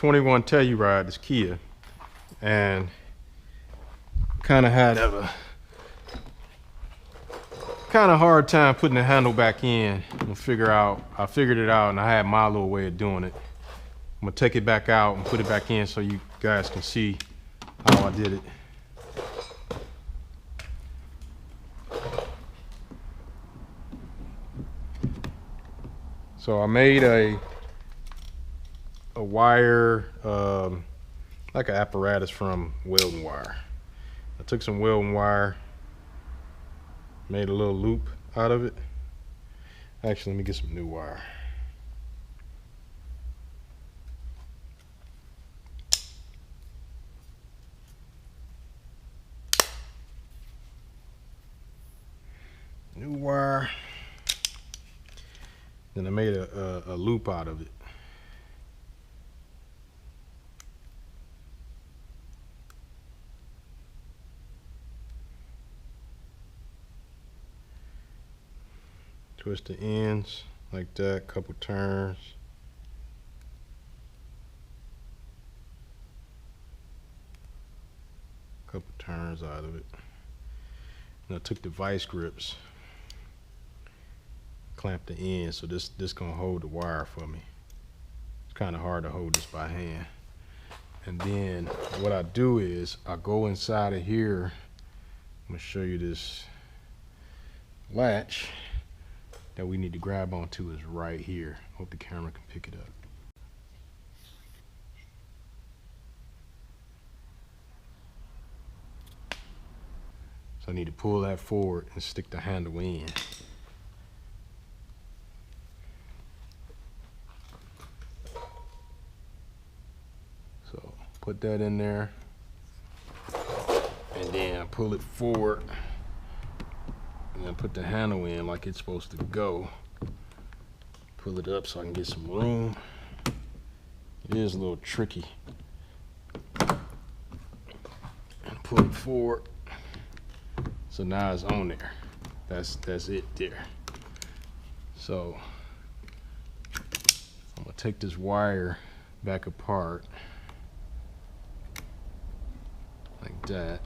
21 Telluride, this Kia, and kind of had a hard time putting the handle back in and I figured it out, and I had my little way of doing it. I'm gonna take it back out and put it back in so you guys can see how I did it. So I made a wire, like an apparatus from welding wire. I took some welding wire, made a little loop out of it. Actually, let me get some new wire. New wire. Then I made a loop out of it. Twist the ends like that, couple turns. Couple turns out of it. And I took the vice grips, clamp the end, so this gonna hold the wire for me. It's kind of hard to hold this by hand. And then what I do is I go inside of here. I'm gonna show you this latch that we need to grab onto is right here. Hope the camera can pick it up. So I need to pull that forward and stick the handle in. So put that in there, and then pull it forward, and then put the handle in like it's supposed to go. Pull it up so I can get some room. It is a little tricky. And pull it forward. So now it's on there. That's it there. So I'm gonna take this wire back apart like that.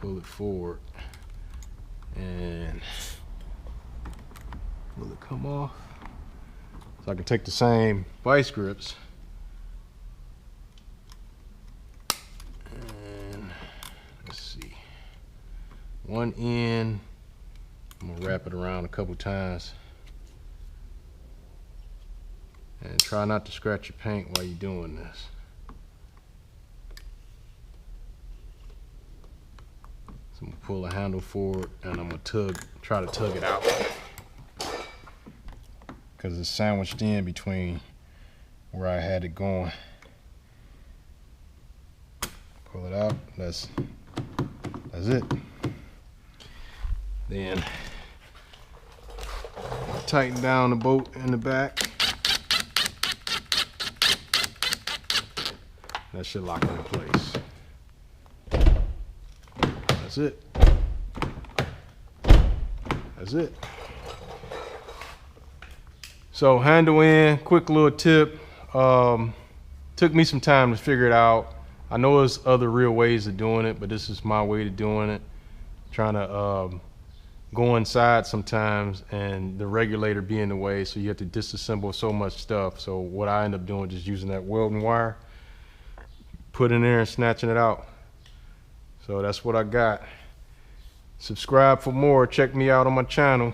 Pull it forward. And will it come off? So I can take the same vice grips and let's see, one end, I'm gonna wrap it around a couple times and try not to scratch your paint while you're doing this. I'm gonna pull the handle forward and I'm gonna try to tug it out, because it's sandwiched in between where I had it going. Pull it out. That's it. Then tighten down the bolt in the back. That should lock it in place. That's it. That's it. So handle in, quick little tip. Took me some time to figure it out. I know there's other real ways of doing it, but this is my way of doing it. Trying to go inside sometimes and the regulator be in the way, so you have to disassemble so much stuff. So what I end up doing is just using that welding wire, put in there and snatching it out. So that's what I got. Subscribe for more. Check me out on my channel.